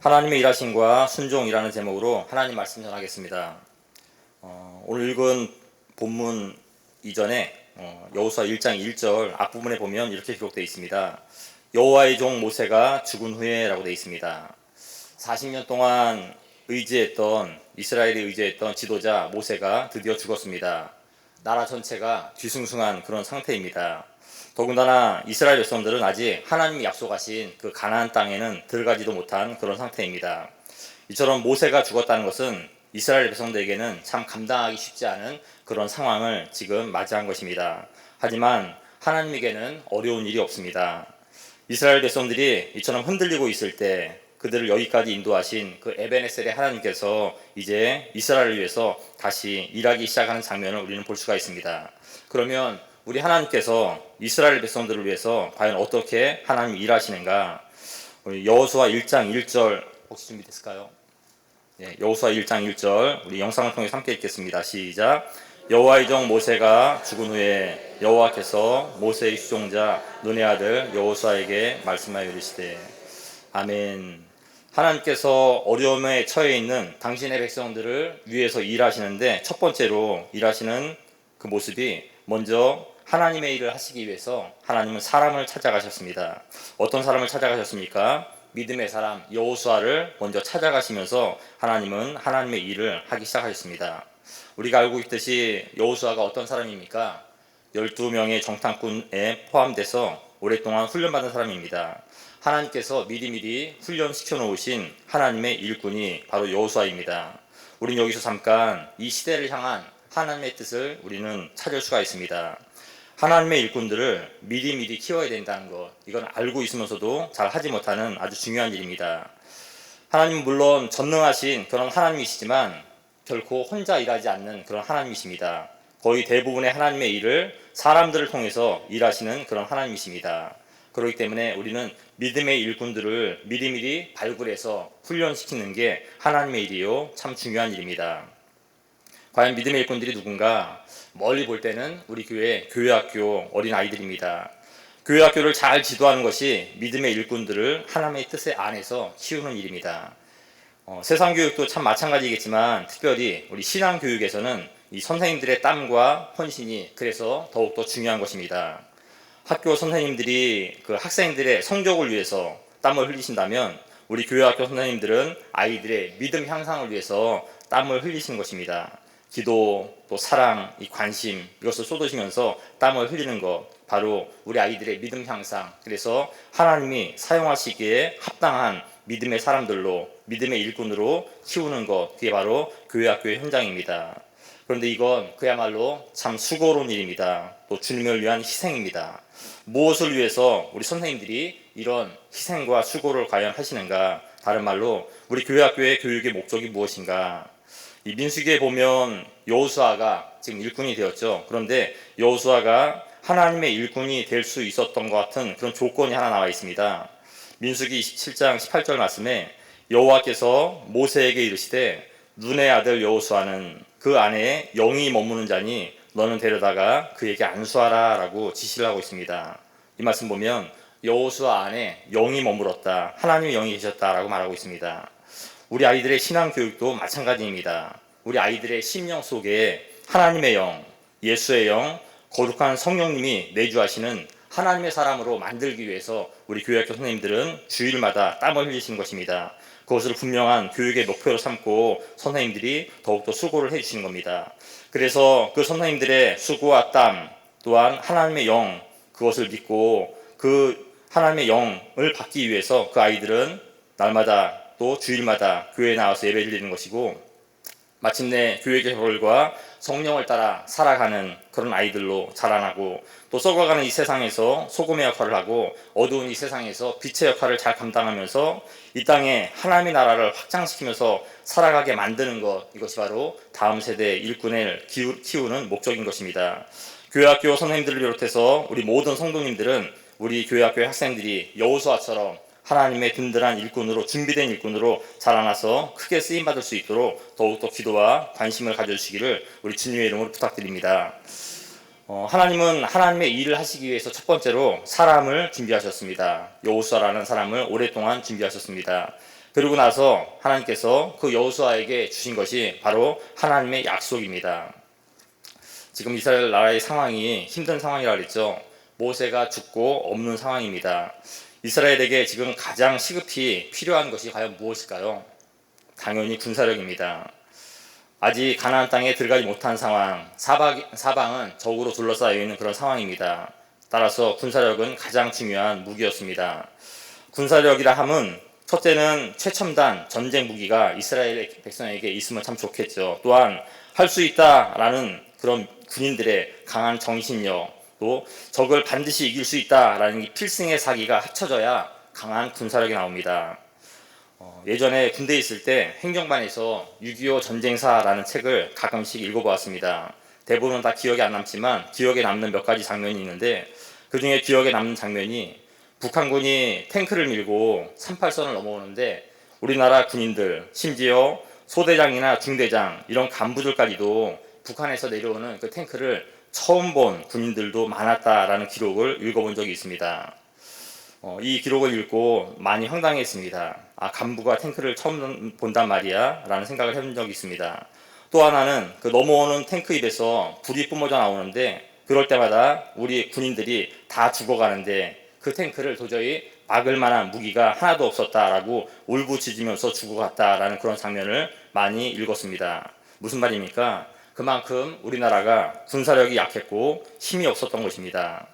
하나님의 일하심과 순종이라는 제목으로 하나님 말씀 전하겠습니다. 오늘 읽은 본문 이전에 여호수아 1장 1절 앞부분에 보면 이렇게 기록되어 있습니다. 여호와의 종 모세가 죽은 후에 라고 되어 있습니다. 40년 동안 이스라엘이 의지했던 지도자 모세가 드디어 죽었습니다. 나라 전체가 뒤숭숭한 그런 상태입니다. 더군다나 이스라엘 백성들은 아직 하나님이 약속하신 그 가나안 땅에는 들어가지도 못한 그런 상태입니다. 이처럼 모세가 죽었다는 것은 이스라엘 백성들에게는 참 감당하기 쉽지 않은 그런 상황을 지금 맞이한 것입니다. 하지만 하나님에게는 어려운 일이 없습니다. 이스라엘 백성들이 이처럼 흔들리고 있을 때 그들을 여기까지 인도하신 그 에베네셀의 하나님께서 이제 이스라엘을 위해서 다시 일하기 시작하는 장면을 우리는 볼 수가 있습니다. 그러면 우리 하나님께서 이스라엘 백성들을 위해서 과연 어떻게 하나님이 일하시는가? 우리 여호수아 1장 1절 혹시 준비됐을까요? 여호수아 1장 1절 우리 영상을 통해 함께 읽겠습니다. 시작. 여호와의 종 모세가 죽은 후에 여호와께서 모세의 수종자 눈의 아들 여호수아에게 말씀하여 이르시되 아멘. 하나님께서 어려움에 처해 있는 당신의 백성들을 위해서 일하시는데 첫 번째로 일하시는 그 모습이 먼저 하나님의 일을 하시기 위해서 하나님은 사람을 찾아가셨습니다. 어떤 사람을 찾아가셨습니까? 믿음의 사람 여호수아를 먼저 찾아가시면서 하나님은 하나님의 일을 하기 시작하셨습니다. 우리가 알고 있듯이 여호수아가 어떤 사람입니까? 12명의 정탐꾼에 포함돼서 오랫동안 훈련받은 사람입니다. 하나님께서 미리미리 훈련시켜 놓으신 하나님의 일꾼이 바로 여호수아입니다. 우리는 여기서 잠깐 이 시대를 향한 하나님의 뜻을 우리는 찾을 수가 있습니다. 하나님의 일꾼들을 미리미리 키워야 된다는 것, 이건 알고 있으면서도 잘 하지 못하는 아주 중요한 일입니다. 하나님은 물론 전능하신 그런 하나님이시지만 결코 혼자 일하지 않는 그런 하나님이십니다. 거의 대부분의 하나님의 일을 사람들을 통해서 일하시는 그런 하나님이십니다. 그렇기 때문에 우리는 믿음의 일꾼들을 미리미리 발굴해서 훈련시키는 게 하나님의 일이요, 참 중요한 일입니다. 과연 믿음의 일꾼들이 누군가? 멀리 볼 때는 우리 교회학교 어린아이들입니다. 교회학교를 잘 지도하는 것이 믿음의 일꾼들을 하나님의 뜻의 안에서 키우는 일입니다. 세상 교육도 참 마찬가지겠지만 특별히 우리 신앙 교육에서는 이 선생님들의 땀과 헌신이 그래서 더욱더 중요한 것입니다. 학교 선생님들이 그 학생들의 성적을 위해서 땀을 흘리신다면 우리 교회학교 선생님들은 아이들의 믿음 향상을 위해서 땀을 흘리시는 것입니다. 기도, 또 사랑, 이 관심 이것을 쏟으시면서 땀을 흘리는 것, 바로 우리 아이들의 믿음 향상, 그래서 하나님이 사용하시기에 합당한 믿음의 사람들로, 믿음의 일꾼으로 키우는 것, 그게 바로 교회학교의 현장입니다. 그런데 이건 그야말로 참 수고로운 일입니다. 또 주님을 위한 희생입니다. 무엇을 위해서 우리 선생님들이 이런 희생과 수고를 과연 하시는가? 다른 말로 우리 교회학교의 교육의 목적이 무엇인가? 이 민수기에 보면 여호수아가 지금 일꾼이 되었죠. 그런데 여호수아가 하나님의 일꾼이 될 수 있었던 것 같은 그런 조건이 하나 나와 있습니다. 민수기 27장 18절 말씀에 여호와께서 모세에게 이르시되 눈의 아들 여호수아는 그 안에 영이 머무는 자니 너는 데려다가 그에게 안수하라 라고 지시를 하고 있습니다. 이 말씀 보면 여호수아 안에 영이 머물었다, 하나님의 영이 계셨다라고 말하고 있습니다. 우리 아이들의 신앙 교육도 마찬가지입니다. 우리 아이들의 심령 속에 하나님의 영, 예수의 영, 거룩한 성령님이 내주하시는 하나님의 사람으로 만들기 위해서 우리 교회학교 선생님들은 주일마다 땀을 흘리시는 것입니다. 그것을 분명한 교육의 목표로 삼고 선생님들이 더욱더 수고를 해주시는 겁니다. 그래서 그 선생님들의 수고와 땀 또한 하나님의 영, 그것을 믿고 그 하나님의 영을 받기 위해서 그 아이들은 날마다 또 주일마다 교회에 나와서 예배를 드리는 것이고, 마침내 교회 계율과 성령을 따라 살아가는 그런 아이들로 자라나고, 또 썩어가는 이 세상에서 소금의 역할을 하고 어두운 이 세상에서 빛의 역할을 잘 감당하면서 이 땅에 하나님의 나라를 확장시키면서 살아가게 만드는 것, 이것이 바로 다음 세대 일꾼을 키우는 목적인 것입니다. 교회학교 선생님들을 비롯해서 우리 모든 성도님들은 우리 교회학교의 학생들이 여호수아처럼 하나님의 든든한 일꾼으로, 준비된 일꾼으로 자라나서 크게 쓰임받을 수 있도록 더욱더 기도와 관심을 가져주시기를 우리 주님의 이름으로 부탁드립니다. 하나님은 하나님의 일을 하시기 위해서 첫 번째로 사람을 준비하셨습니다. 여호수아라는 사람을 오랫동안 준비하셨습니다. 그러고 나서 하나님께서 그 여호수아에게 주신 것이 바로 하나님의 약속입니다. 지금 이스라엘 나라의 상황이 힘든 상황이라 그랬죠. 모세가 죽고 없는 상황입니다. 이스라엘에게 지금 가장 시급히 필요한 것이 과연 무엇일까요? 당연히 군사력입니다. 아직 가나안 땅에 들어가지 못한 상황, 사방은 적으로 둘러싸여 있는 그런 상황입니다. 따라서 군사력은 가장 중요한 무기였습니다. 군사력이라 함은 첫째는 최첨단 전쟁 무기가 이스라엘 백성에게 있으면 참 좋겠죠. 또한 할 수 있다라는 그런 군인들의 강한 정신력, 또 적을 반드시 이길 수 있다라는 필승의 사기가 합쳐져야 강한 군사력이 나옵니다. 예전에 군대에 있을 때 행정반에서 6.25 전쟁사라는 책을 가끔씩 읽어보았습니다. 대부분은 다 기억에 안 남지만 기억에 남는 몇 가지 장면이 있는데, 그 중에 기억에 남는 장면이 북한군이 탱크를 밀고 38선을 넘어오는데 우리나라 군인들, 심지어 소대장이나 중대장 이런 간부들까지도 북한에서 내려오는 그 탱크를 처음 본 군인들도 많았다라는 기록을 읽어본 적이 있습니다. 이 기록을 읽고 많이 황당했습니다. 간부가 탱크를 처음 본단 말이야 라는 생각을 해본 적이 있습니다. 또 하나는 그 넘어오는 탱크 입에서 불이 뿜어져 나오는데, 그럴 때마다 우리 군인들이 다 죽어가는데 그 탱크를 도저히 막을 만한 무기가 하나도 없었다라고 울부짖으면서 죽어갔다라는 그런 장면을 많이 읽었습니다. 무슨 말입니까? 그만큼 우리나라가 군사력이 약했고 힘이 없었던 것입니다.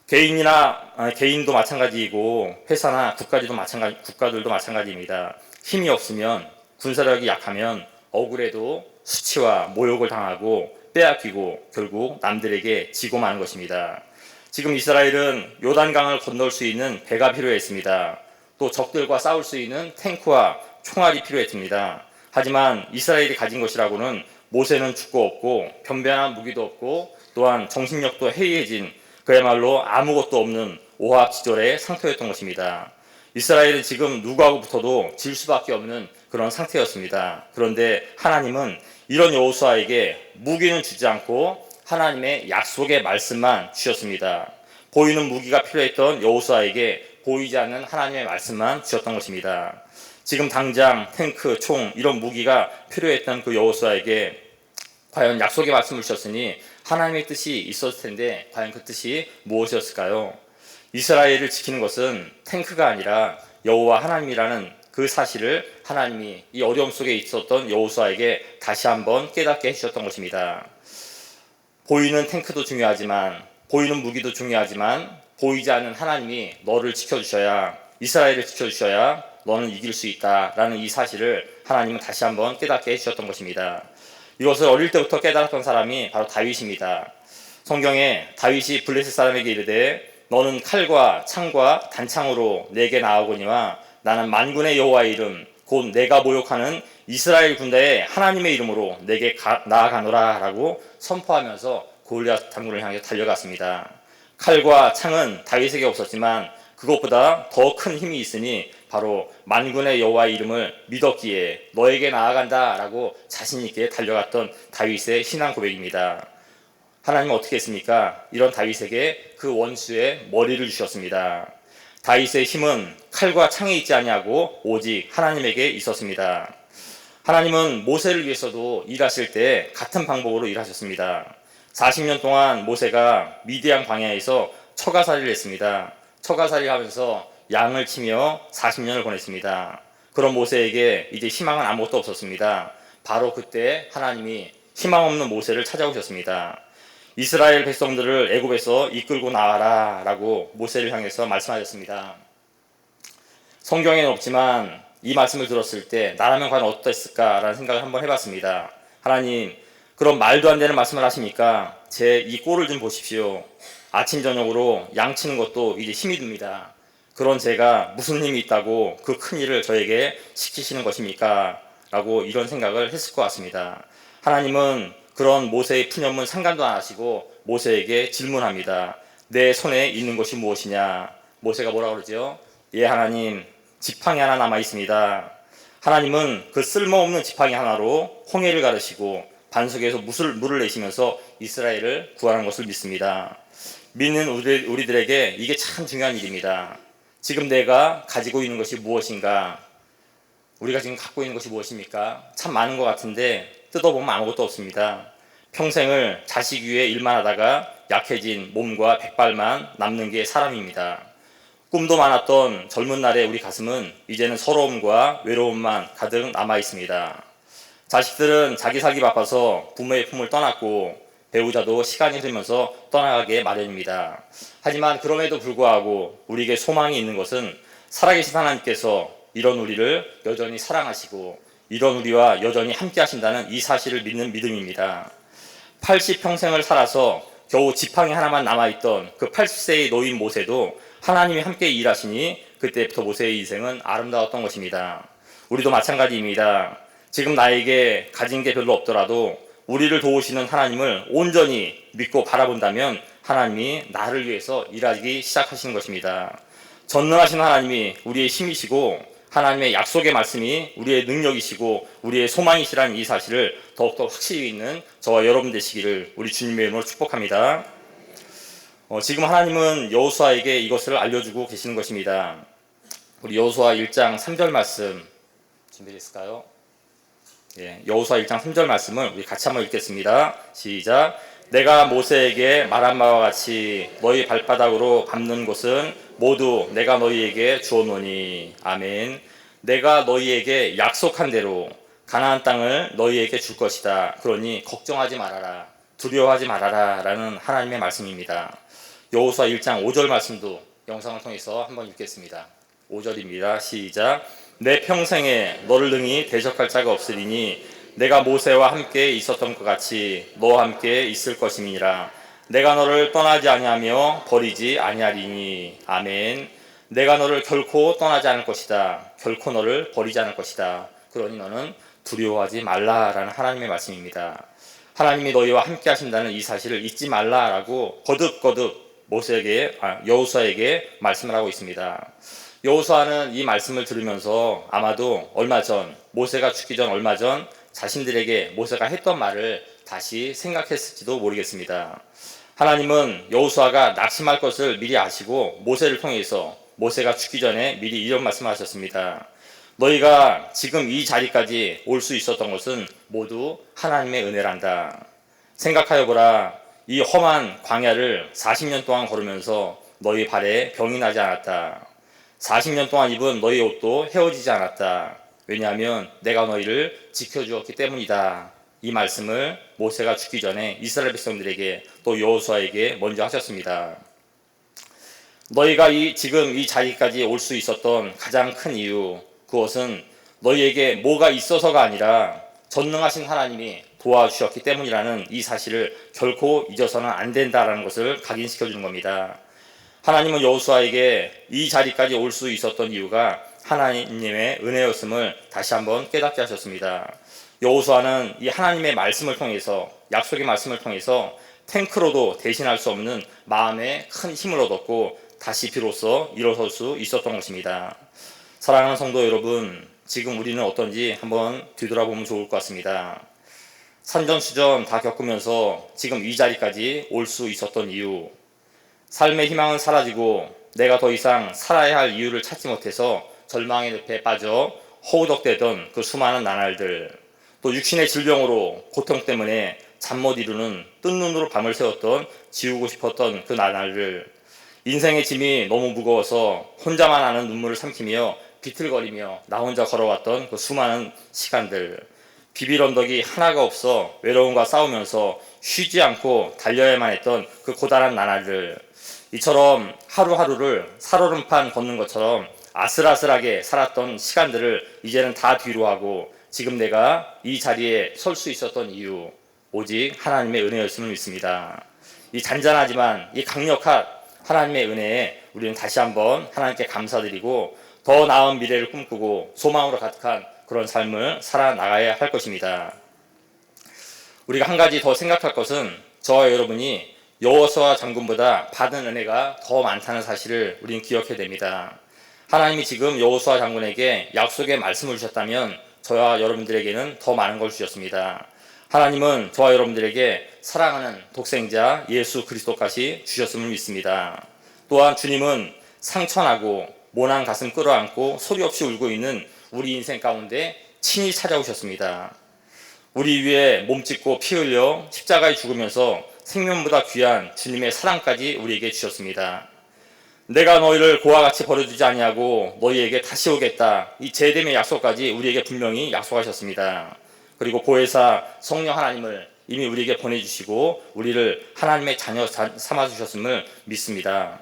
개인도 마찬가지이고 회사나 국가들도 마찬가지입니다. 힘이 없으면, 군사력이 약하면 억울해도 수치와 모욕을 당하고 빼앗기고 결국 남들에게 지고 마는 것입니다. 지금 이스라엘은 요단강을 건널 수 있는 배가 필요했습니다. 또 적들과 싸울 수 있는 탱크와 총알이 필요했습니다. 하지만 이스라엘이 가진 것이라고는 모세는 죽고 없고 변변한 무기도 없고 또한 정신력도 해이해진, 그야말로 아무것도 없는 오합지졸의 상태였던 것입니다. 이스라엘은 지금 누구하고 붙어도 질 수밖에 없는 그런 상태였습니다. 그런데 하나님은 이런 여호수아에게 무기는 주지 않고 하나님의 약속의 말씀만 주셨습니다. 보이는 무기가 필요했던 여호수아에게 보이지 않는 하나님의 말씀만 주셨던 것입니다. 지금 당장 탱크, 총 이런 무기가 필요했던 그 여호수아에게 과연 약속의 말씀을 주셨으니 하나님의 뜻이 있었을 텐데 과연 그 뜻이 무엇이었을까요? 이스라엘을 지키는 것은 탱크가 아니라 여호와 하나님이라는 그 사실을 하나님이 이 어려움 속에 있었던 여호수아에게 다시 한번 깨닫게 해주셨던 것입니다. 보이는 탱크도 중요하지만, 보이는 무기도 중요하지만 보이지 않는 하나님이 너를 지켜주셔야, 이스라엘을 지켜주셔야 너는 이길 수 있다라는 이 사실을 하나님은 다시 한번 깨닫게 해주셨던 것입니다. 이것을 어릴 때부터 깨달았던 사람이 바로 다윗입니다. 성경에 다윗이 블레셋 사람에게 이르되 너는 칼과 창과 단창으로 내게 나아오거니와 나는 만군의 여호와의 이름 곧 내가 모욕하는 이스라엘 군대의 하나님의 이름으로 내게 나아가노라 라고 선포하면서 골리앗 장군을 향해 달려갔습니다. 칼과 창은 다윗에게 없었지만 그것보다 더 큰 힘이 있으니 바로 만군의 여호와의 이름을 믿었기에 너에게 나아간다 라고 자신 있게 달려갔던 다윗의 신앙 고백입니다. 하나님은 어떻게 했습니까? 이런 다윗에게 그 원수의 머리를 주셨습니다. 다윗의 힘은 칼과 창에 있지 아니하고 오직 하나님에게 있었습니다. 하나님은 모세를 위해서도 일하실 때 같은 방법으로 일하셨습니다. 40년 동안 모세가 미디안 광야에서 처가살이를 했습니다. 처가살이를 하면서 양을 치며 40년을 보냈습니다. 그런 모세에게 이제 희망은 아무것도 없었습니다. 바로 그때 하나님이 희망 없는 모세를 찾아오셨습니다. 이스라엘 백성들을 애굽에서 이끌고 나와라 라고 모세를 향해서 말씀하셨습니다. 성경에는 없지만 이 말씀을 들었을 때 나라면 과연 어땠을까라는 생각을 한번 해봤습니다. 하나님, 그런 말도 안 되는 말씀을 하시니까 제 이 꼴을 좀 보십시오. 아침 저녁으로 양 치는 것도 이제 힘이 듭니다. 그런 제가 무슨 힘이 있다고 그 큰 일을 저에게 시키시는 것입니까? 라고 이런 생각을 했을 것 같습니다. 하나님은 그런 모세의 푸념은 상관도 안 하시고 모세에게 질문합니다. 내 손에 있는 것이 무엇이냐? 모세가 뭐라고 그러죠? 예, 하나님, 지팡이 하나 남아 있습니다. 하나님은 그 쓸모없는 지팡이 하나로 홍해를 가르시고 반석에서 물을 내시면서 이스라엘을 구하는 것을 믿습니다. 믿는 우리들에게 이게 참 중요한 일입니다. 지금 내가 가지고 있는 것이 무엇인가? 우리가 지금 갖고 있는 것이 무엇입니까? 참 많은 것 같은데 뜯어보면 아무것도 없습니다. 평생을 자식 위해 일만 하다가 약해진 몸과 백발만 남는 게 사람입니다. 꿈도 많았던 젊은 날의 우리 가슴은 이제는 서러움과 외로움만 가득 남아 있습니다. 자식들은 자기 살기 바빠서 부모의 품을 떠났고 배우자도 시간이 흐르면서 떠나가게 마련입니다. 하지만 그럼에도 불구하고 우리에게 소망이 있는 것은 살아계신 하나님께서 이런 우리를 여전히 사랑하시고 이런 우리와 여전히 함께 하신다는 이 사실을 믿는 믿음입니다. 80평생을 살아서 겨우 지팡이 하나만 남아있던 그 80세의 노인 모세도 하나님이 함께 일하시니 그때부터 모세의 인생은 아름다웠던 것입니다. 우리도 마찬가지입니다. 지금 나에게 가진 게 별로 없더라도 우리를 도우시는 하나님을 온전히 믿고 바라본다면 하나님이 나를 위해서 일하기 시작하시는 것입니다. 전능하신 하나님이 우리의 힘이시고 하나님의 약속의 말씀이 우리의 능력이시고 우리의 소망이시라는 이 사실을 더욱더 확실히 믿는 저와 여러분 되시기를 우리 주님의 이름으로 축복합니다. 지금 하나님은 여호수아에게 이것을 알려주고 계시는 것입니다. 우리 여호수아 1장 3절 말씀 준비됐을까요? 여호수아 1장 3절 말씀을 우리 같이 한번 읽겠습니다. 시작. 내가 모세에게 말한 바와 같이 너희 발바닥으로 밟는 곳은 모두 내가 너희에게 주었노니. 아멘. 내가 너희에게 약속한 대로 가나안 땅을 너희에게 줄 것이다. 그러니 걱정하지 말아라. 두려워하지 말아라. 라는 하나님의 말씀입니다. 여호수아 1장 5절 말씀도 영상을 통해서 한번 읽겠습니다. 5절입니다. 시작. 내 평생에 너를 능히 대적할 자가 없으리니 내가 모세와 함께 있었던 것 같이 너와 함께 있을 것임이니라. 내가 너를 떠나지 아니하며 버리지 아니하리니. 아멘. 내가 너를 결코 떠나지 않을 것이다. 결코 너를 버리지 않을 것이다. 그러니 너는 두려워하지 말라라는 하나님의 말씀입니다. 하나님이 너희와 함께 하신다는 이 사실을 잊지 말라라고 거듭거듭 여호수아에게 말씀을 하고 있습니다. 여호수아는 이 말씀을 들으면서 아마도 모세가 죽기 전 얼마 전 자신들에게 모세가 했던 말을 다시 생각했을지도 모르겠습니다. 하나님은 여호수아가 낙심할 것을 미리 아시고 모세를 통해서 모세가 죽기 전에 미리 이런 말씀을 하셨습니다. 너희가 지금 이 자리까지 올 수 있었던 것은 모두 하나님의 은혜란다. 생각하여 보라. 이 험한 광야를 40년 동안 걸으면서 너희 발에 병이 나지 않았다. 40년 동안 입은 너희 옷도 헤어지지 않았다. 왜냐하면 내가 너희를 지켜주었기 때문이다. 이 말씀을 모세가 죽기 전에 이스라엘 백성들에게 또 여호수아에게 먼저 하셨습니다. 너희가 지금 이 자리까지 올 수 있었던 가장 큰 이유, 그것은 너희에게 뭐가 있어서가 아니라 전능하신 하나님이 도와주셨기 때문이라는 이 사실을 결코 잊어서는 안 된다라는 것을 각인시켜 주는 겁니다. 하나님은 여호수아에게 이 자리까지 올 수 있었던 이유가 하나님의 은혜였음을 다시 한번 깨닫게 하셨습니다. 여호수아는 이 하나님의 말씀을 통해서, 약속의 말씀을 통해서 탱크로도 대신할 수 없는 마음의 큰 힘을 얻었고 다시 비로소 일어설 수 있었던 것입니다. 사랑하는 성도 여러분, 지금 우리는 어떤지 한번 뒤돌아보면 좋을 것 같습니다. 산전수전 다 겪으면서 지금 이 자리까지 올 수 있었던 이유, 삶의 희망은 사라지고 내가 더 이상 살아야 할 이유를 찾지 못해서 절망의 늪에 빠져 허우덕대던 그 수많은 나날들, 또 육신의 질병으로 고통 때문에 잠 못 이루는 뜬 눈으로 밤을 새웠던 지우고 싶었던 그 나날들, 인생의 짐이 너무 무거워서 혼자만 아는 눈물을 삼키며 비틀거리며 나 혼자 걸어왔던 그 수많은 시간들, 비빌 언덕이 하나가 없어 외로움과 싸우면서 쉬지 않고 달려야만 했던 그 고단한 나날들, 이처럼 하루하루를 살얼음판 걷는 것처럼 아슬아슬하게 살았던 시간들을 이제는 다 뒤로 하고 지금 내가 이 자리에 설 수 있었던 이유, 오직 하나님의 은혜였음을 믿습니다. 이 잔잔하지만 이 강력한 하나님의 은혜에 우리는 다시 한번 하나님께 감사드리고 더 나은 미래를 꿈꾸고 소망으로 가득한 그런 삶을 살아나가야 할 것입니다. 우리가 한 가지 더 생각할 것은 저와 여러분이 여호수아 장군보다 받은 은혜가 더 많다는 사실을 우리는 기억해야 됩니다. 하나님이 지금 여호수아 장군에게 약속의 말씀을 주셨다면 저와 여러분들에게는 더 많은 걸 주셨습니다. 하나님은 저와 여러분들에게 사랑하는 독생자 예수 그리스도까지 주셨음을 믿습니다. 또한 주님은 상처나고 모난 가슴 끌어안고 소리 없이 울고 있는 우리 인생 가운데 친히 찾아오셨습니다. 우리 위에 몸짓고 피 흘려 십자가에 죽으면서 생명보다 귀한 주님의 사랑까지 우리에게 주셨습니다. 내가 너희를 고와 같이 버려두지 아니하고 너희에게 다시 오겠다. 이 재림의 약속까지 우리에게 분명히 약속하셨습니다. 그리고 보혜사 성령 하나님을 이미 우리에게 보내주시고 우리를 하나님의 자녀 삼아주셨음을 믿습니다.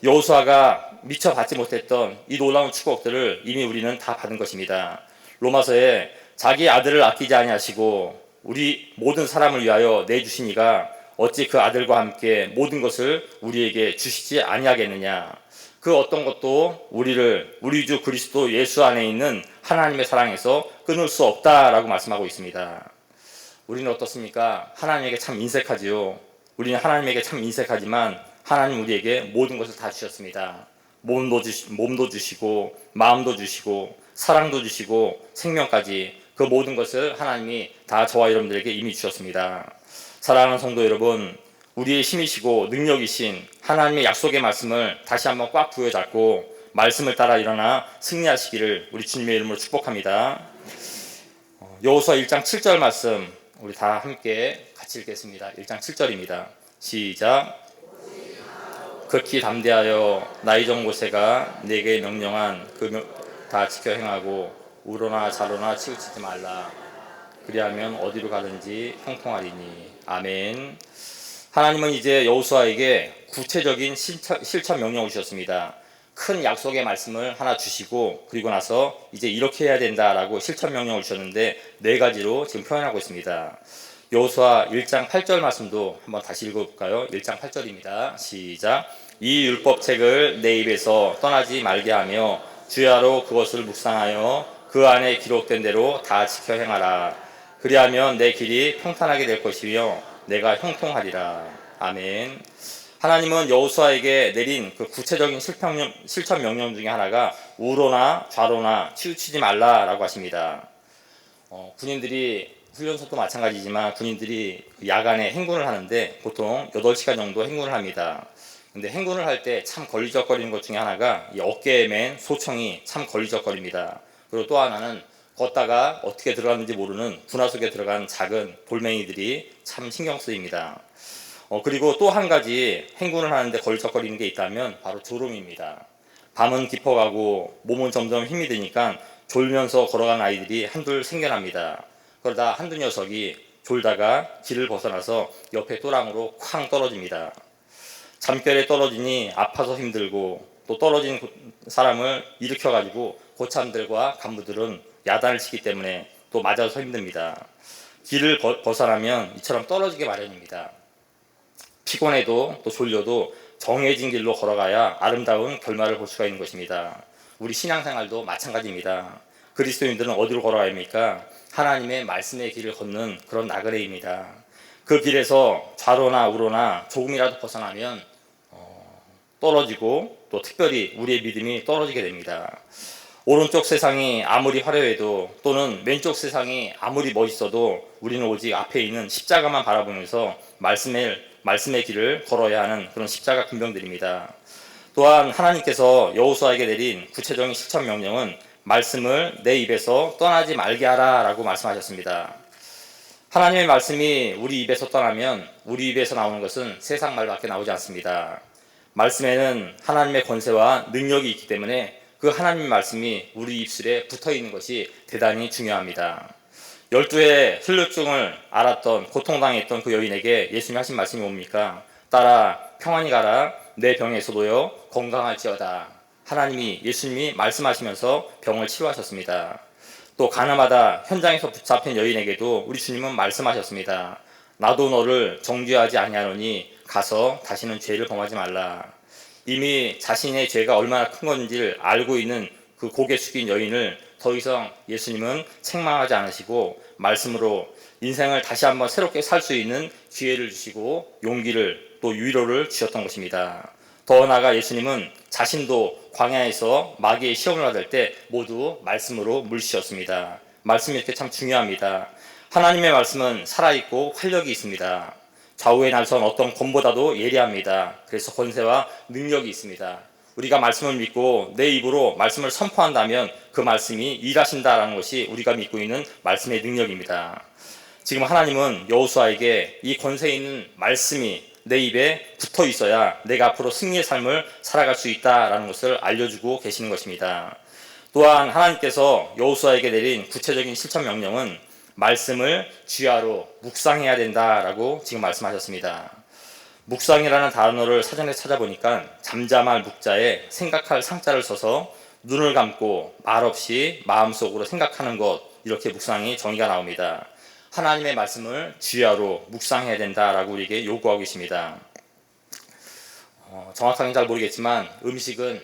여호수아가 미처 받지 못했던 이 놀라운 축복들을 이미 우리는 다 받은 것입니다. 로마서에 자기 아들을 아끼지 아니하시고 우리 모든 사람을 위하여 내주시니가 어찌 그 아들과 함께 모든 것을 우리에게 주시지 아니하겠느냐. 그 어떤 것도 우리를 우리 주 그리스도 예수 안에 있는 하나님의 사랑에서 끊을 수 없다라고 말씀하고 있습니다. 우리는 어떻습니까? 하나님에게 참 인색하지요. 우리는 하나님에게 참 인색하지만 하나님 우리에게 모든 것을 다 주셨습니다. 몸도 주시고 마음도 주시고 사랑도 주시고 생명까지 그 모든 것을 하나님이 다 저와 여러분들에게 이미 주셨습니다. 사랑하는 성도 여러분, 우리의 힘이시고 능력이신 하나님의 약속의 말씀을 다시 한번 꽉 부여잡고 말씀을 따라 일어나 승리하시기를 우리 주님의 이름으로 축복합니다. 여호수아 1장 7절 말씀 우리 다 함께 같이 읽겠습니다. 1장 7절입니다. 시작. 극히 담대하여 나의 종 모세가 내게 명령한 그 다 지켜 행하고 우로나 좌로나 치우치지 말라. 그리하면 어디로 가든지 형통하리니. 아멘. 하나님은 이제 여호수아에게 구체적인 실천 명령을 주셨습니다. 큰 약속의 말씀을 하나 주시고 그리고 나서 이제 이렇게 해야 된다라고 실천 명령을 주셨는데 네 가지로 지금 표현하고 있습니다. 여호수아 1장 8절 말씀도 한번 다시 읽어볼까요? 1장 8절입니다. 시작. 이 율법책을 내 입에서 떠나지 말게 하며 주야로 그것을 묵상하여 그 안에 기록된 대로 다 지켜 행하라. 그리하면 내 길이 평탄하게 될 것이며 내가 형통하리라. 아멘. 하나님은 여호수아에게 내린 그 구체적인 실천 명령 중에 하나가 우로나 좌로나 치우치지 말라라고 하십니다. 군인들이 훈련소도 마찬가지지만 군인들이 야간에 행군을 하는데 보통 8시간 정도 행군을 합니다. 근데 행군을 할 때 참 걸리적거리는 것 중에 하나가 이 어깨에 맨 소총이 참 걸리적거립니다. 그리고 또 하나는 걷다가 어떻게 들어갔는지 모르는 분화 속에 들어간 작은 돌멩이들이 참 신경 쓰입니다. 그리고 또 한 가지 행군을 하는데 걸리적거리는 게 있다면 바로 졸음입니다. 밤은 깊어가고 몸은 점점 힘이 드니까 졸면서 걸어간 아이들이 한둘 생겨납니다. 그러다 한두 녀석이 졸다가 길을 벗어나서 옆에 또랑으로 쾅 떨어집니다. 잠결에 떨어지니 아파서 힘들고 또 떨어진 사람을 일으켜가지고 고참들과 간부들은 야단을 치기 때문에 또 맞아서 힘듭니다. 길을 벗어나면 이처럼 떨어지게 마련입니다. 피곤해도 또 졸려도 정해진 길로 걸어가야 아름다운 결말을 볼 수가 있는 것입니다. 우리 신앙생활도 마찬가지입니다. 그리스도인들은 어디로 걸어가야 합니까? 하나님의 말씀의 길을 걷는 그런 나그네입니다. 그 길에서 좌로나 우로나 조금이라도 벗어나면 떨어지고 또 특별히 우리의 믿음이 떨어지게 됩니다. 오른쪽 세상이 아무리 화려해도 또는 왼쪽 세상이 아무리 멋있어도 우리는 오직 앞에 있는 십자가만 바라보면서 말씀의 길을 걸어야 하는 그런 십자가 군병들입니다. 또한 하나님께서 여호수아에게 내린 구체적인 실천 명령은 말씀을 내 입에서 떠나지 말게 하라 라고 말씀하셨습니다. 하나님의 말씀이 우리 입에서 떠나면 우리 입에서 나오는 것은 세상 말밖에 나오지 않습니다. 말씀에는 하나님의 권세와 능력이 있기 때문에 그 하나님의 말씀이 우리 입술에 붙어있는 것이 대단히 중요합니다. 12의 혈루증을 앓았던 고통당했던 그 여인에게 예수님이 하신 말씀이 뭡니까? 따라 평안히 가라 내 병에서 놓여 건강할지어다. 하나님이 예수님이 말씀하시면서 병을 치료하셨습니다. 또 가늠하다 현장에서 붙잡힌 여인에게도 우리 주님은 말씀하셨습니다. 나도 너를 정죄하지 아니하노니 가서 다시는 죄를 범하지 말라. 이미 자신의 죄가 얼마나 큰 건지를 알고 있는 그 고개 숙인 여인을 더 이상 예수님은 책망하지 않으시고 말씀으로 인생을 다시 한번 새롭게 살 수 있는 기회를 주시고 용기를 또 위로를 주셨던 것입니다. 더 나아가 예수님은 자신도 광야에서 마귀의 시험을 받을 때 모두 말씀으로 물리셨습니다. 말씀이 이렇게 참 중요합니다. 하나님의 말씀은 살아있고 활력이 있습니다. 좌우에 나선 어떤 검보다도 예리합니다. 그래서 권세와 능력이 있습니다. 우리가 말씀을 믿고 내 입으로 말씀을 선포한다면 그 말씀이 일하신다라는 것이 우리가 믿고 있는 말씀의 능력입니다. 지금 하나님은 여호수아에게 이 권세 있는 말씀이 내 입에 붙어 있어야 내가 앞으로 승리의 삶을 살아갈 수 있다라는 것을 알려주고 계시는 것입니다. 또한 하나님께서 여호수아에게 내린 구체적인 실천 명령은 말씀을 주야로 묵상해야 된다라고 지금 말씀하셨습니다. 묵상이라는 단어를 사전에 찾아보니까 잠잠할 묵자에 생각할 상자를 써서 눈을 감고 말없이 마음속으로 생각하는 것, 이렇게 묵상이 정의가 나옵니다. 하나님의 말씀을 주야로 묵상해야 된다라고 우리에게 요구하고 계십니다. 정확하게 잘 모르겠지만 음식은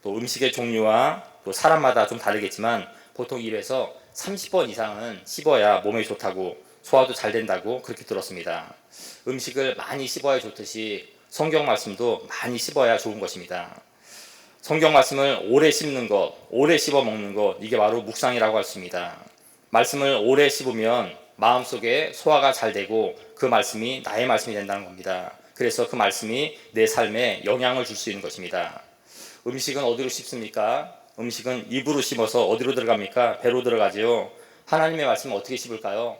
또 음식의 종류와 또 사람마다 좀 다르겠지만 보통 입에서 30번 이상은 씹어야 몸에 좋다고, 소화도 잘 된다고 그렇게 들었습니다. 음식을 많이 씹어야 좋듯이 성경 말씀도 많이 씹어야 좋은 것입니다. 성경 말씀을 오래 씹는 것, 오래 씹어 먹는 것, 이게 바로 묵상이라고 할 수 있습니다. 말씀을 오래 씹으면 마음속에 소화가 잘 되고 그 말씀이 나의 말씀이 된다는 겁니다. 그래서 그 말씀이 내 삶에 영향을 줄 수 있는 것입니다. 음식은 어디로 씹습니까? 음식은 입으로 씹어서 어디로 들어갑니까? 배로 들어가지요. 하나님의 말씀은 어떻게 씹을까요?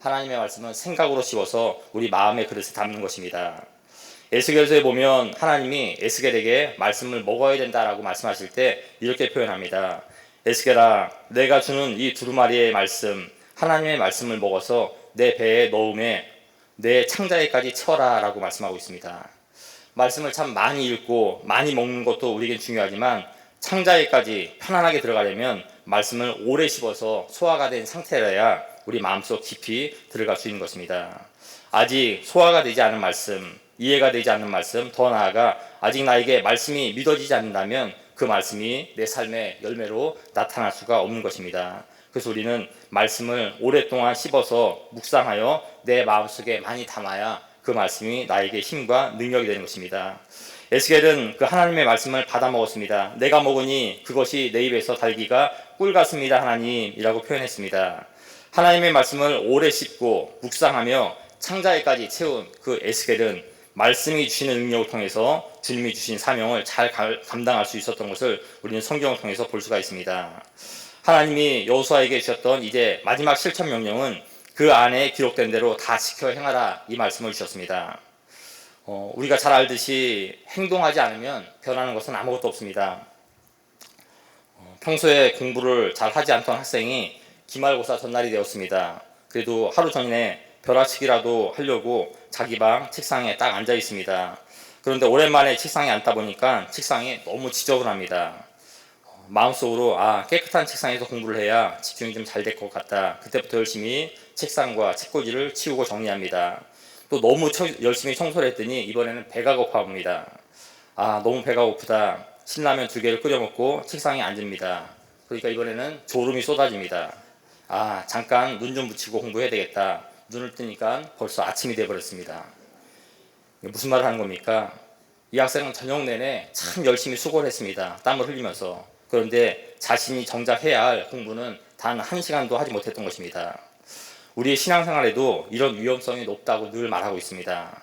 하나님의 말씀은 생각으로 씹어서 우리 마음의 그릇에 담는 것입니다. 에스겔서에 보면 하나님이 에스겔에게 말씀을 먹어야 된다라고 말씀하실 때 이렇게 표현합니다. 에스겔아, 내가 주는 이 두루마리의 말씀, 하나님의 말씀을 먹어서 내 배에 넣음에 내 창자에까지 채워라 라고 말씀하고 있습니다. 말씀을 참 많이 읽고 많이 먹는 것도 우리에겐 중요하지만 창자에까지 편안하게 들어가려면 말씀을 오래 씹어서 소화가 된 상태라야 우리 마음속 깊이 들어갈 수 있는 것입니다. 아직 소화가 되지 않은 말씀, 이해가 되지 않는 말씀, 더 나아가 아직 나에게 말씀이 믿어지지 않는다면 그 말씀이 내 삶의 열매로 나타날 수가 없는 것입니다. 그래서 우리는 말씀을 오랫동안 씹어서 묵상하여 내 마음속에 많이 담아야 그 말씀이 나에게 힘과 능력이 되는 것입니다. 에스겔은 그 하나님의 말씀을 받아 먹었습니다. 내가 먹으니 그것이 내 입에서 달기가 꿀 같습니다 하나님이라고 표현했습니다. 하나님의 말씀을 오래 씹고 묵상하며 창자에까지 채운 그 에스겔은 말씀이 주시는 능력을 통해서 주님이 주신 사명을 잘 감당할 수 있었던 것을 우리는 성경을 통해서 볼 수가 있습니다. 하나님이 여호수아에게 주셨던 이제 마지막 실천 명령은 그 안에 기록된 대로 다 지켜 행하라, 이 말씀을 주셨습니다. 우리가 잘 알듯이 행동하지 않으면 변하는 것은 아무것도 없습니다. 평소에 공부를 잘 하지 않던 학생이 기말고사 전날이 되었습니다. 그래도 하루 전에 벼락치기라도 하려고 자기 방 책상에 딱 앉아 있습니다. 그런데 오랜만에 책상에 앉다 보니까 책상이 너무 지저분합니다. 마음속으로 깨끗한 책상에서 공부를 해야 집중이 좀 잘 될 것 같다. 그때부터 열심히 책상과 책꽂이를 치우고 정리합니다. 또 너무 열심히 청소를 했더니 이번에는 배가 고파 봅니다. 너무 배가 고프다. 신라면 2개를 끓여 먹고 책상에 앉습니다. 그러니까 이번에는 졸음이 쏟아집니다. 잠깐 눈 좀 붙이고 공부해야 되겠다. 눈을 뜨니까 벌써 아침이 되어버렸습니다. 무슨 말을 하는 겁니까? 이 학생은 저녁 내내 참 열심히 수고를 했습니다. 땀을 흘리면서. 그런데 자신이 정작 해야 할 공부는 단 1시간도 하지 못했던 것입니다. 우리의 신앙생활에도 이런 위험성이 높다고 늘 말하고 있습니다.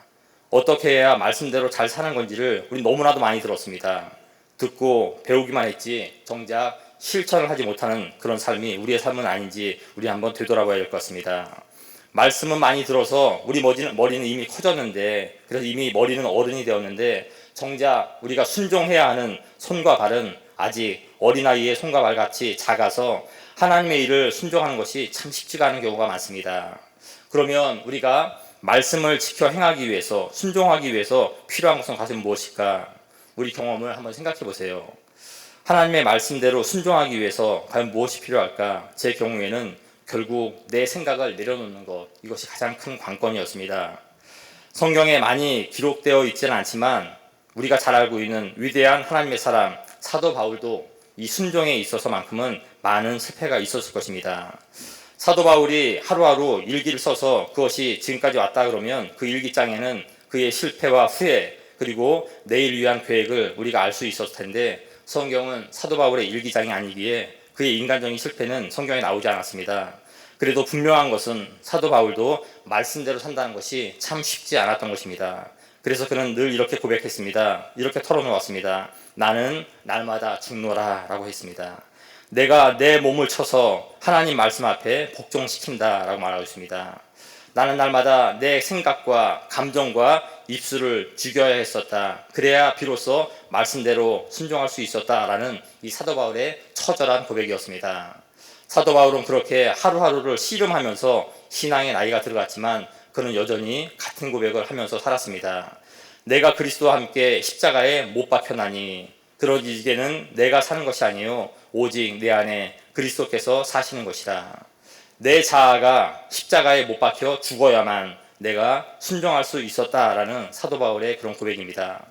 어떻게 해야 말씀대로 잘 사는 건지를 우리 너무나도 많이 들었습니다. 듣고 배우기만 했지 정작 실천을 하지 못하는 그런 삶이 우리의 삶은 아닌지 우리 한번 되돌아봐야 할 것 같습니다. 말씀은 많이 들어서 우리 머리는 이미 커졌는데, 그래서 이미 머리는 어른이 되었는데 정작 우리가 순종해야 하는 손과 발은 아직 어린아이의 손과 발같이 작아서 하나님의 일을 순종하는 것이 참 쉽지가 않은 경우가 많습니다. 그러면 우리가 말씀을 지켜 행하기 위해서, 순종하기 위해서 필요한 것은 과연 무엇일까? 우리 경험을 한번 생각해 보세요. 하나님의 말씀대로 순종하기 위해서 과연 무엇이 필요할까? 제 경우에는 결국 내 생각을 내려놓는 것, 이것이 가장 큰 관건이었습니다. 성경에 많이 기록되어 있지는 않지만 우리가 잘 알고 있는 위대한 하나님의 사람 사도 바울도 이 순종에 있어서만큼은 많은 실패가 있었을 것입니다. 사도 바울이 하루하루 일기를 써서 그것이 지금까지 왔다 그러면 그 일기장에는 그의 실패와 후회, 그리고 내일 위한 계획을 우리가 알 수 있었을 텐데 성경은 사도 바울의 일기장이 아니기에 그의 인간적인 실패는 성경에 나오지 않았습니다. 그래도 분명한 것은 사도 바울도 말씀대로 산다는 것이 참 쉽지 않았던 것입니다. 그래서 그는 늘 이렇게 고백했습니다. 이렇게 털어놓았습니다. 나는 날마다 죽노라 라고 했습니다. 내가 내 몸을 쳐서 하나님 말씀 앞에 복종시킨다 라고 말하고 있습니다. 나는 날마다 내 생각과 감정과 입술을 죽여야 했었다. 그래야 비로소 말씀대로 순종할 수 있었다라는 이 사도 바울의 처절한 고백이었습니다. 사도 바울은 그렇게 하루하루를 씨름하면서 신앙의 나이가 들어갔지만 그는 여전히 같은 고백을 하면서 살았습니다. 내가 그리스도와 함께 십자가에 못 박혀나니 그러지 이제는 내가 사는 것이 아니요 오직 내 안에 그리스도께서 사시는 것이라. 내 자아가 십자가에 못 박혀 죽어야만 내가 순종할 수 있었다라는 사도 바울의 그런 고백입니다.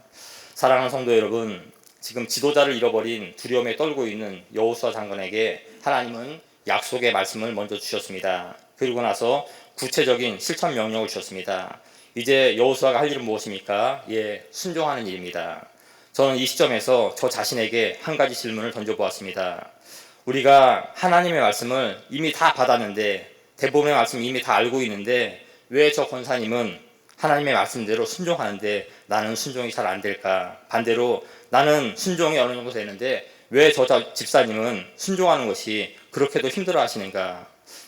사랑하는 성도 여러분, 지금 지도자를 잃어버린 두려움에 떨고 있는 여호수아 장군에게 하나님은 약속의 말씀을 먼저 주셨습니다. 그리고 나서 구체적인 실천 명령을 주셨습니다. 이제 여호수아가 할 일은 무엇입니까? 순종하는 일입니다. 저는 이 시점에서 저 자신에게 한 가지 질문을 던져보았습니다. 우리가 하나님의 말씀을 이미 다 받았는데, 대부분의 말씀 이미 다 알고 있는데 왜 저 권사님은 하나님의 말씀대로 순종하는데 나는 순종이 잘 안 될까? 반대로 나는 순종이 어느 정도 되는데 왜 저 집사님은 순종하는 것이 그렇게도 힘들어 하시는가?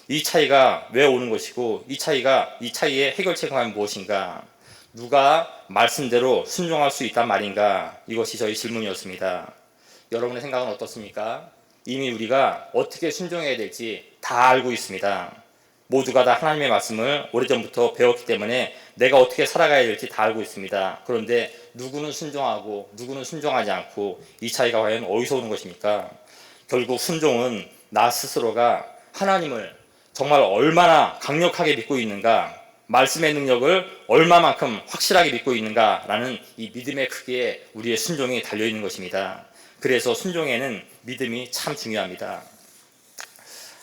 이 차이가 왜 오는 것이고 이 차이의 해결책은 무엇인가? 누가 말씀대로 순종할 수 있단 말인가? 이것이 저희 질문이었습니다. 여러분의 생각은 어떻습니까? 이미 우리가 어떻게 순종해야 될지 다 알고 있습니다. 모두가 다 하나님의 말씀을 오래전부터 배웠기 때문에 내가 어떻게 살아가야 될지 다 알고 있습니다. 그런데 누구는 순종하고 누구는 순종하지 않고 이 차이가 과연 어디서 오는 것입니까? 결국 순종은 나 스스로가 하나님을 정말 얼마나 강력하게 믿고 있는가, 말씀의 능력을 얼마만큼 확실하게 믿고 있는가라는 이 믿음의 크기에 우리의 순종이 달려있는 것입니다. 그래서 순종에는 믿음이 참 중요합니다.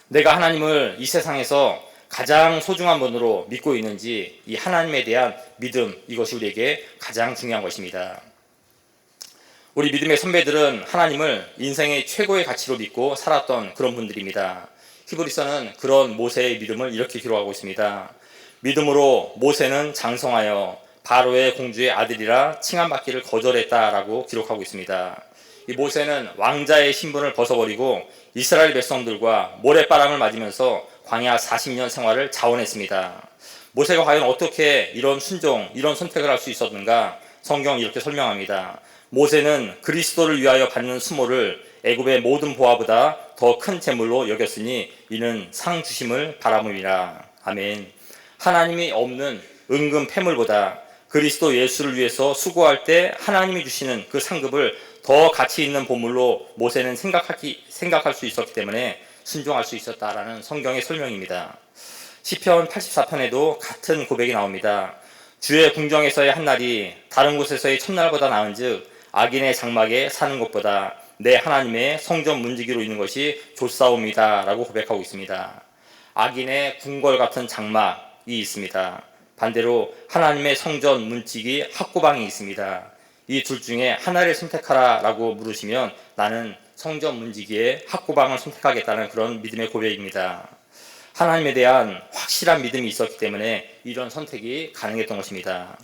내가 하나님을 이 세상에서 가장 소중한 분으로 믿고 있는지 이 하나님에 대한 믿음, 이것이 우리에게 가장 중요한 것입니다. 우리 믿음의 선배들은 하나님을 인생의 최고의 가치로 믿고 살았던 그런 분들입니다. 히브리서는 그런 모세의 믿음을 이렇게 기록하고 있습니다. 믿음으로 모세는 장성하여 바로의 공주의 아들이라 칭함받기를 거절했다라고 기록하고 있습니다. 이 모세는 왕자의 신분을 벗어버리고 이스라엘 백성들과 모래바람을 맞으면서 광야 40년 생활을 자원했습니다. 모세가 과연 어떻게 이런 순종, 이런 선택을 할 수 있었는가? 성경은 이렇게 설명합니다. 모세는 그리스도를 위하여 받는 수모를 애굽의 모든 보화보다 더 큰 재물로 여겼으니 이는 상 주심을 바람음이라. 아멘. 하나님이 없는 은금 패물보다 그리스도 예수를 위해서 수고할 때 하나님이 주시는 그 상급을 더 가치 있는 보물로 모세는 생각할 수 있었기 때문에 순종할 수 있었다라는 성경의 설명입니다. 시편 84편에도 같은 고백이 나옵니다. 주의 궁정에서의 한날이 다른 곳에서의 첫날보다 나은즉 악인의 장막에 사는 것보다 내 하나님의 성전 문지기로 있는 것이 좋사옵니다 라고 고백하고 있습니다. 악인의 궁궐 같은 장막이 있습니다. 반대로 하나님의 성전 문지기 학구방이 있습니다. 이 둘 중에 하나를 선택하라 라고 물으시면 나는 성전 문지기의 학구방을 선택하겠다는 그런 믿음의 고백입니다. 하나님에 대한 확실한 믿음이 있었기 때문에 이런 선택이 가능했던 것입니다.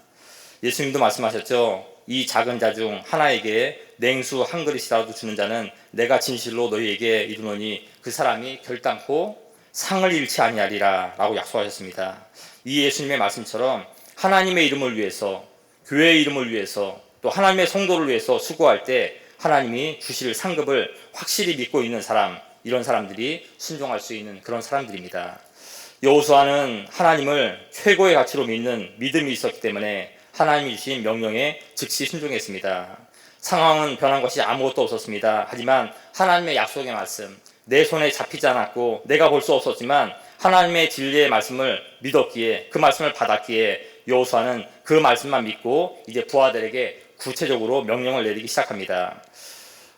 예수님도 말씀하셨죠. 이 작은 자 중 하나에게 냉수 한 그릇이라도 주는 자는 내가 진실로 너희에게 이르노니 그 사람이 결단코 상을 잃지 아니하리라 라고 약속하셨습니다. 이 예수님의 말씀처럼 하나님의 이름을 위해서, 교회의 이름을 위해서, 또 하나님의 성도를 위해서 수고할 때 하나님이 주실 상급을 확실히 믿고 있는 사람, 이런 사람들이 순종할 수 있는 그런 사람들입니다. 여호수아는 하나님을 최고의 가치로 믿는 믿음이 있었기 때문에 하나님이 주신 명령에 즉시 순종했습니다. 상황은 변한 것이 아무것도 없었습니다. 하지만 하나님의 약속의 말씀, 내 손에 잡히지 않았고 내가 볼 수 없었지만 하나님의 진리의 말씀을 믿었기에, 그 말씀을 받았기에 여호수아는 그 말씀만 믿고 이제 부하들에게 구체적으로 명령을 내리기 시작합니다.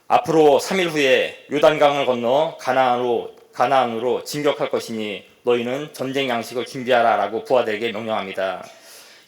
앞으로 3일 후에 요단강을 건너 가나안으로 진격할 것이니 너희는 전쟁 양식을 준비하라 라고 부하들에게 명령합니다.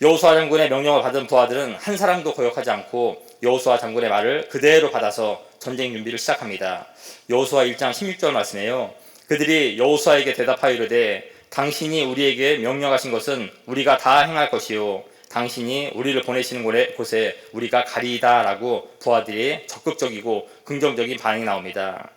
여호수아 장군의 명령을 받은 부하들은 한 사람도 거역하지 않고 여호수아 장군의 말을 그대로 받아서 전쟁 준비를 시작합니다. 여호수아 1장 16절 말씀에요. 그들이 여호수아에게 대답하여 이르되 당신이 우리에게 명령하신 것은 우리가 다 행할 것이요 당신이 우리를 보내시는 곳에 우리가 가리이다라고 부하들이 적극적이고 긍정적인 반응이 나옵니다.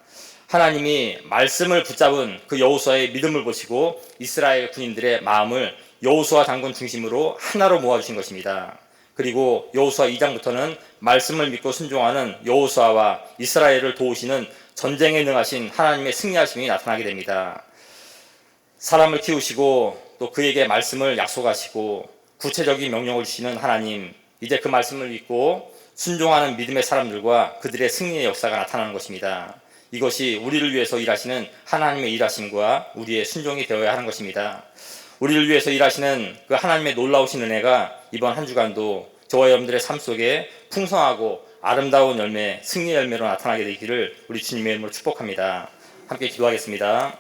하나님이 말씀을 붙잡은 그 여호수아의 믿음을 보시고 이스라엘 군인들의 마음을 여호수아 장군 중심으로 하나로 모아주신 것입니다. 그리고 여호수아 2장부터는 말씀을 믿고 순종하는 여호수아와 이스라엘을 도우시는 전쟁에 능하신 하나님의 승리하심이 나타나게 됩니다. 사람을 키우시고 또 그에게 말씀을 약속하시고 구체적인 명령을 주시는 하나님, 이제 그 말씀을 믿고 순종하는 믿음의 사람들과 그들의 승리의 역사가 나타나는 것입니다. 이것이 우리를 위해서 일하시는 하나님의 일하심과 우리의 순종이 되어야 하는 것입니다. 우리를 위해서 일하시는 그 하나님의 놀라우신 은혜가 이번 한 주간도 저와 여러분들의 삶 속에 풍성하고 아름다운 열매, 승리의 열매로 나타나게 되기를 우리 주님의 이름으로 축복합니다. 함께 기도하겠습니다.